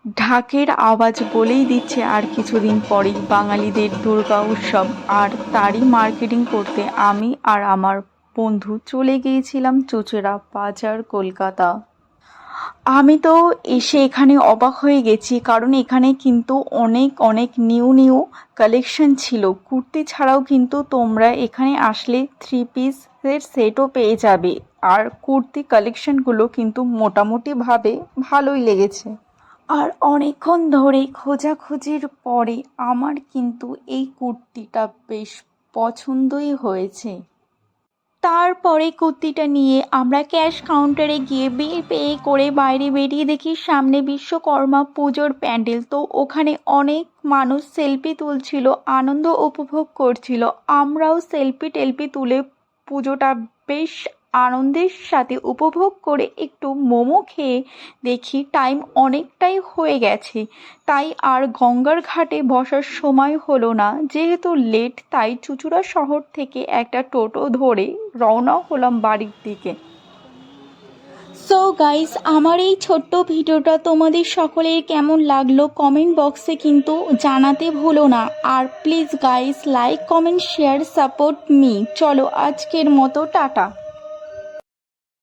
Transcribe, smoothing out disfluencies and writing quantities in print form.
ঢাকের আওয়াজ বলেই দিচ্ছে আর কিছুদিন পরেই বাঙালিদের দুর্গা উৎসব। আর তারই মার্কেটিং করতে আমি আর আমার বন্ধু চলে গিয়েছিলাম চুঁচুড়া বাজার, কলকাতা। আমি তো এসে এখানে অবাক হয়ে গেছি, কারণ এখানে কিন্তু অনেক অনেক নিউ নিউ কালেকশন ছিল। কুর্তি ছাড়াও কিন্তু তোমরা এখানে আসলে থ্রি পিসের সেটও পেয়ে যাবে। আর কুর্তি কালেকশনগুলো কিন্তু মোটামুটিভাবে ভালোই লেগেছে। আর অনেকক্ষণ ধরে খোঁজাখুঁজির পরে আমার কিন্তু এই কুর্তিটা বেশ পছন্দই হয়েছে। তারপরে কুর্তিটা নিয়ে আমরা ক্যাশ কাউন্টারে গিয়ে বিল পে করে বাইরে বেরিয়ে দেখি সামনে বিশ্বকর্মা পুজোর প্যান্ডেল। তো ওখানে অনেক মানুষ সেলফি তুলছিল, আনন্দ উপভোগ করছিল। আমরাও সেলফি টেলফি তুলে পুজোটা বেশ আনন্দের সাথে উপভোগ করে একটু মোমো খেয়ে দেখি টাইম অনেকটাই হয়ে গেছে, তাই আর গঙ্গার ঘাটে বসার সময় হলো না। যেহেতু লেট, তাই চুঁচুড়া শহর থেকে একটা টোটো ধরে রওনা হলাম বাড়ির দিকে। সো গাইস, আমার এই ছোট্ট ভিডিওটা তোমাদের সকলের কেমন লাগলো কমেন্ট বক্সে কিন্তু জানাতে ভুলো না। আর please guys, like comment share support me. চলো আজকের মতো টাটা।